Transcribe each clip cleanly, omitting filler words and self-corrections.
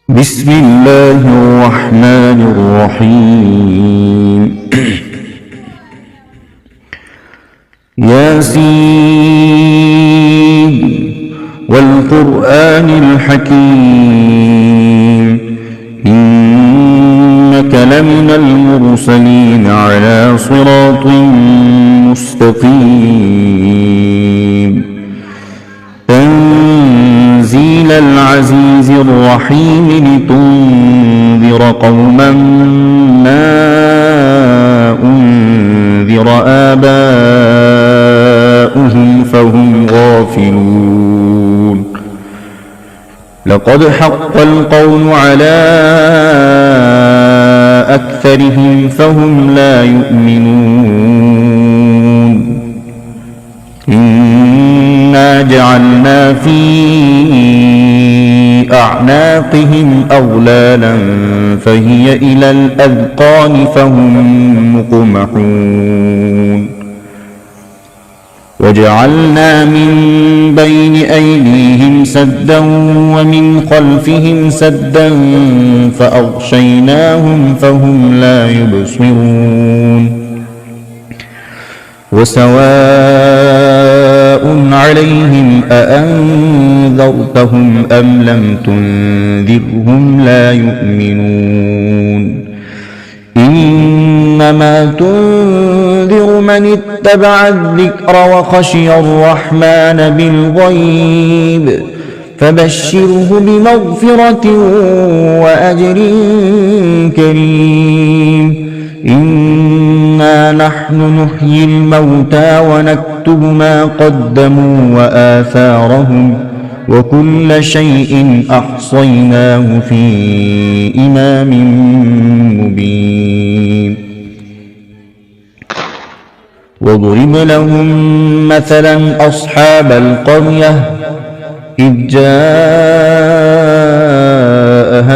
بسم الله الرحمن الرحيم ياسين والقرآن الحكيم إنك لمن المرسلين على صراط مستقيم تنزيل العزيز الرحيم لتنذر قوما ما أنذر آباؤهم فهم غافلون لقد حق القول على أكثرهم فهم لا يؤمنون إنا جعلنا في أعناقهم أغلالا فهي إلى الأذقان فهم مقمحون وجعلنا من بين أيديهم سدا ومن خلفهم سدا فأغشيناهم فهم لا يبصرون وسواء عليهم أأنذرتهم أم لم تنذرهم لا يؤمنون إنما تنذر من اتبع الذكر وخشي الرحمن بالغيب فبشره بمغفرة وأجر كريم إنا نحن نحيي الموتى ونكتب ما قدموا وآثارهم وكل شيء أحصيناه في إمام مبين واضرب لهم مثلا أصحاب القرية إذ جاءها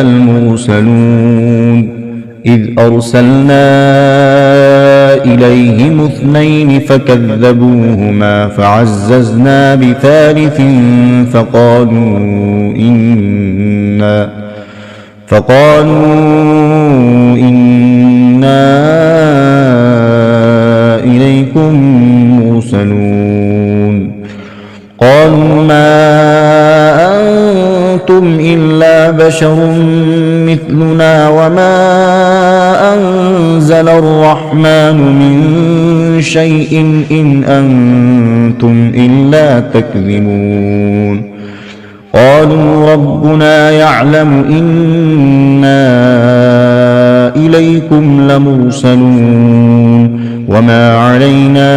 المرسلون إذ أرسلنا إليهم اثنين فكذبوهما فعززنا بثالث فقالوا إنا إليكم مرسلون قالوا ما أنتم إلا بشر مثلنا وما أنزل الرحمن من شيء إن أنتم إلا تكذبون قالوا ربنا يعلم إنا إليكم لمرسلون وما علينا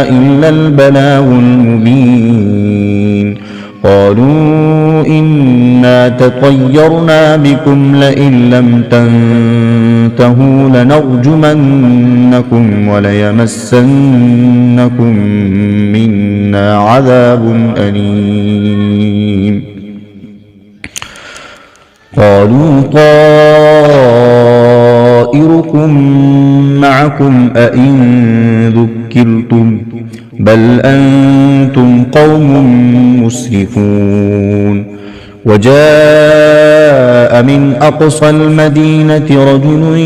إلا البلاغ المبين قالوا إنا تطيرنا بكم لئن لم تنتهوا لنرجمنكم وليمسنكم منا عذاب أليم قالوا طائركم معكم أئن ذكرتم بل أنتم قوم مسرفون وجاء من أقصى المدينة رجل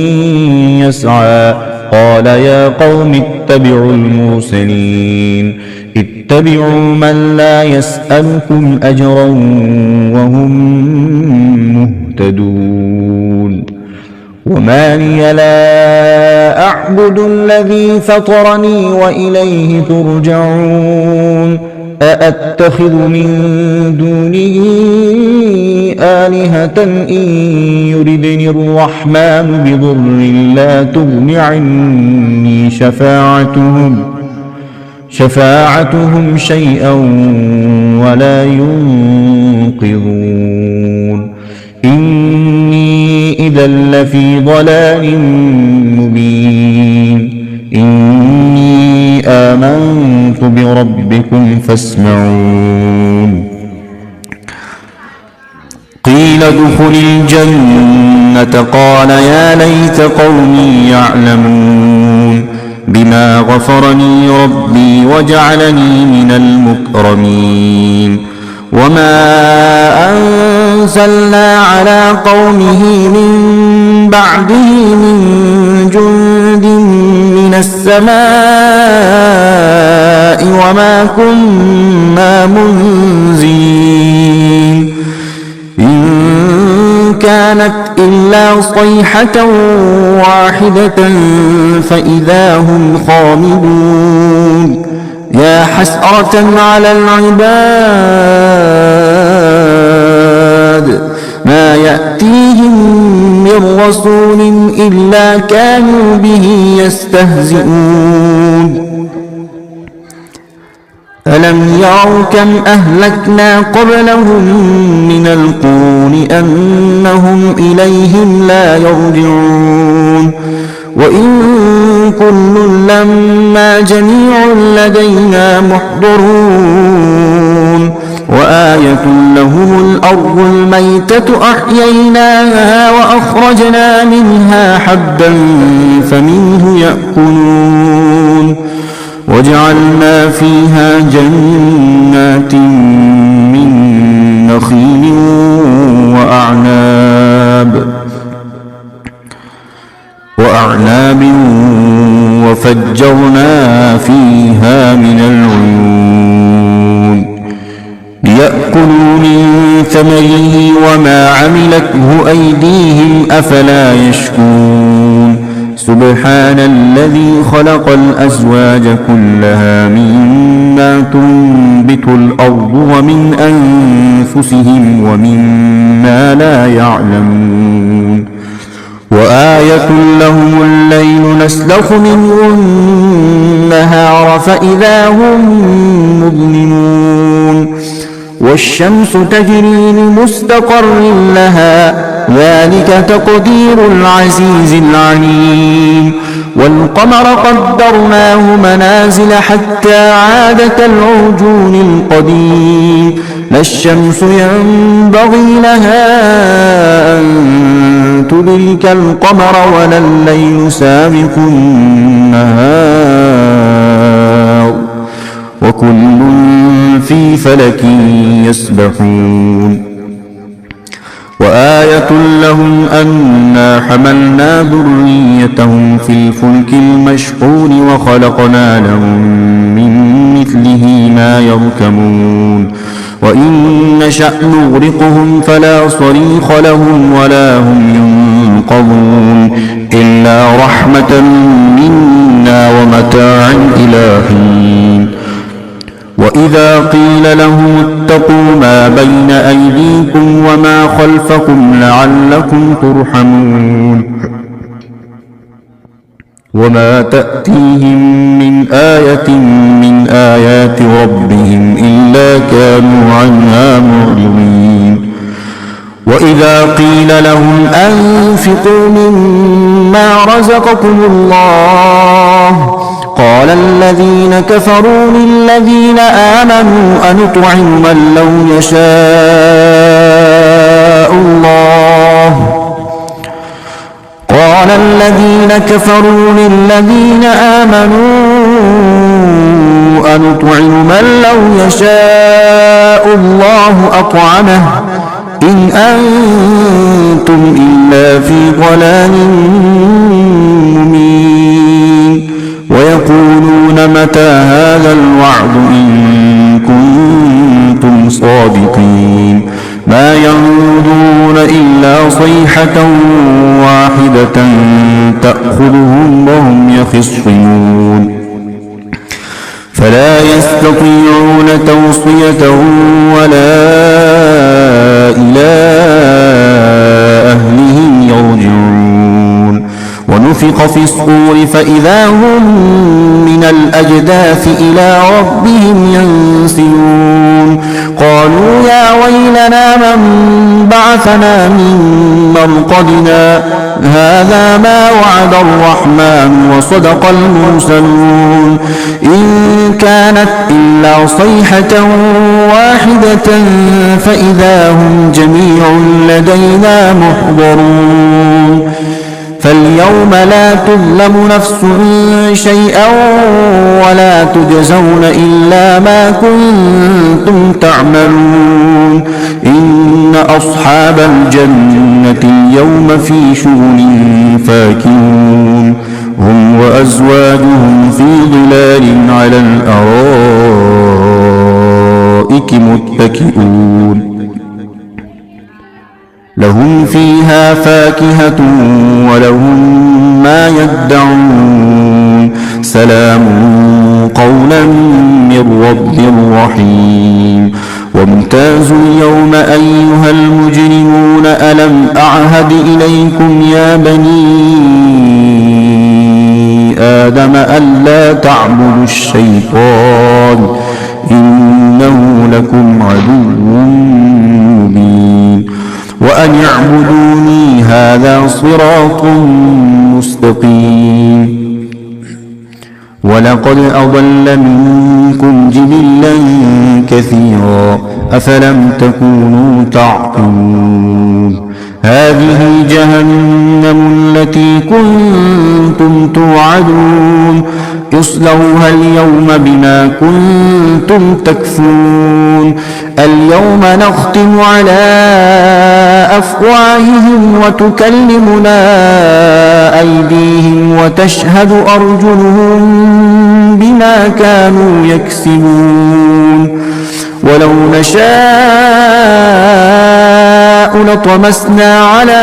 يسعى قال يا قوم اتبعوا المرسلين اتبعوا من لا يسألكم أجرا وهم مهتدون وما لي لا أعبد الذي فطرني وإليه ترجعون أأتخذ من دونه آلهة إن يردني الرحمن بضر لا تغن عني شفاعتهم شيئا ولا ينقذون إني إذا لفي ضلال مبين إني آمنت بربكم فاسمعون قيل ادخل الجنة قال يا ليت قومي يعلمون بما غفرني ربي وجعلني من المكرمين وما أرسلنا على قومه من بعده من جند من السماء وما كنا منزلين إن كانت إلا صيحة واحدة فإذا هم خامدون يا حسرة على العباد ما يأتيهم من رسول إلا كانوا به يستهزئون ألم يروا كم أهلكنا قبلهم من القرون أنهم إليهم لا يرجعون وإن كل لما جميع لدينا محضرون وآية لهم الأرض الميتة أحييناها وأخرجنا منها حبا فمنه يأكلون وجعلنا فيها جنات من نخيل وأعناب وفجرنا فيها من العيون ليأكلوا من ثمره وما عملته أيديهم أفلا يشكرون سبحان الذي خلق الأزواج كلها مما تنبت الأرض ومن أنفسهم ومما لا يعلمون وآية لهم الليل نسلخ منه النهار فإذا هم مظلمون والشمس تجري لمستقر لها ذلك تقدير العزيز العليم والقمر قدرناه منازل حتى عاد كالعرجون القديم لا الشمس ينبغي لها أن تدرك القمر ولا الليل سابق النهار وكل في فلك يسبحون وآية لهم أنا حملنا ذريتهم في الفلك المشحون وخلقنا لهم من مثله ما يركبون وإن نشأ نغرقهم فلا صريخ لهم ولا هم ينقذون إلا رحمة منا ومتاعا إلى حين وإذا قيل لهم اتقوا ما بين أيديكم وما خلفكم لعلكم ترحمون وما تأتيهم من آية من آيات ربهم إلا كانوا عنها معرضين وإذا قيل لهم أنفقوا مما رزقكم الله قال الذين كفروا للذين آمنوا أنطعم من لو يشاء الله قال الذين كفروا للذين آمنوا أنطعم من لو يشاء الله أطعمه إن أنتم إلا في ضلال مبين ويقولون متى هذا الوعد إن كنتم صادقين ما ينظرون إلا صيحة واحدة تأخذهم وهم يخصمون فلا يستطيعون توصية ولا إلى أهلهم يرجعون ونفخ في الصور فإذا هم من الأجداث إلى ربهم ينسلون قالوا يا ويلنا من بعثنا من مرقدنا هذا ما وعد الرحمن وصدق المرسلون إن كانت إلا صيحة واحدة فإذا هم جميع لدينا محضرون فاليوم لا تظلم نفس شيئا ولا تجزون إلا ما كنتم تعملون إن أصحاب الجنة اليوم في شغل فاكهون هم وأزواجهم في ظلال على الأرائك متكئون لهم فيها فاكهة ولهم ما يدعون سلام قولا من رب رحيم وامتازوا اليوم أيها المجرمون ألم أعهد إليكم يا بني آدم ألا تعبدوا الشيطان إنه لكم عدو مبين وأن اعبدوني هذا صراط مستقيم ولقد أضل منكم جبلا كثيرا أفلم تكونوا تعقلون هذه جهنم التي كنتم توعدون اصلوها اليوم بما كنتم تكفرون اليوم نختم على أفواههم وتكلمنا أيديهم وتشهد أرجلهم بما كانوا يكسبون ولو نشاء لطمسنا على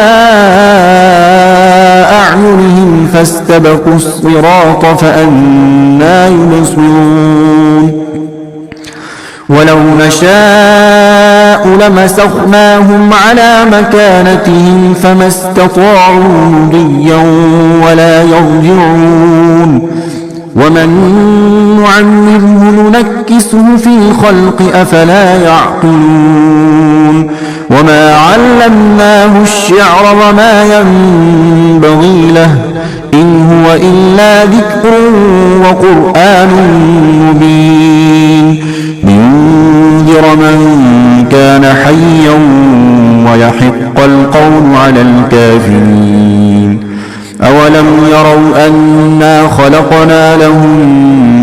أعينهم فاستبقوا الصراط فأنى يبصرون ولو نشاء لمسخناهم على مكانتهم فما استطاعوا مضيا ولا يرجعون ومن نعمره ننكسه في الخلق أفلا يعقلون وما علمناه الشعر وما ينبغي له إن هو إلا ذكر وقرآن مبين لينذر من كان حيا ويحق القول على الكافرين أولم يروا أنا خلقنا لهم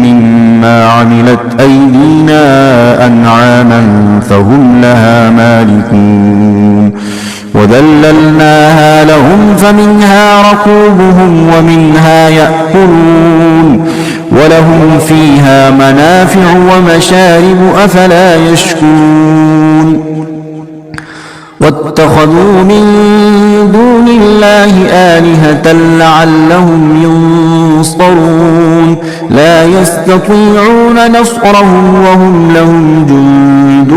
مما عملت أيدينا أنعاما فهم لها مالكون وذللناها لهم فمنها ركوبهم ومنها يأكلون ولهم فيها منافع ومشارب أفلا يشكرون واتخذوا من دون الله آلهة لعلهم ينصرون لا يستطيعون نصرهم وهم لهم جند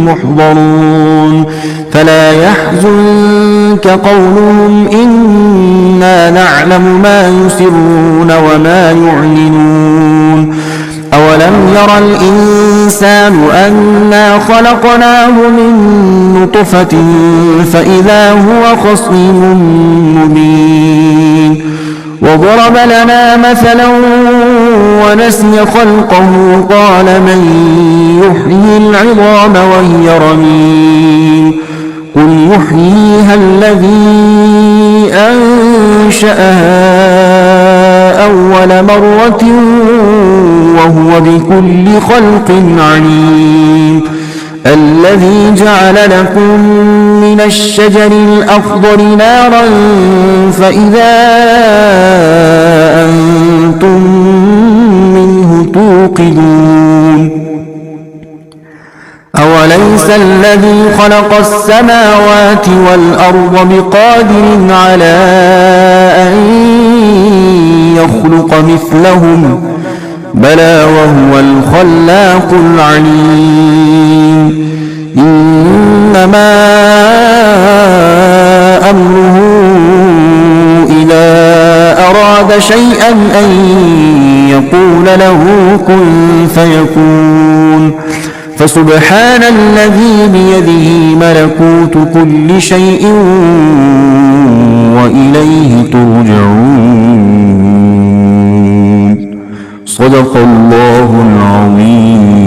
محضرون فلا يحزنك قولهم إنا نعلم ما يسرون وما يعلنون أولم ير الإنسان أنا خلقناه من نطفة فإذا هو خصيم مبين وضرب لنا مثلا ونسي خلقه قال من يحيي العظام وهي رميم قل يحييها الذي أنشأها أول مرة وهو بكل خلق عليم الذي جعل لكم من الشجر الأخضر نارا فإذا أنتم منه توقدون أوليس الذي خلق السماوات والأرض بقادر على أن يخلق مثلهم بلى وهو الخلاق العليم إنما أمره إذا أراد شيئا أن يقول له كن فيكون فسبحان الذي بيده ملكوت كل شيء وإليه ترجعون صدق الله العظيم.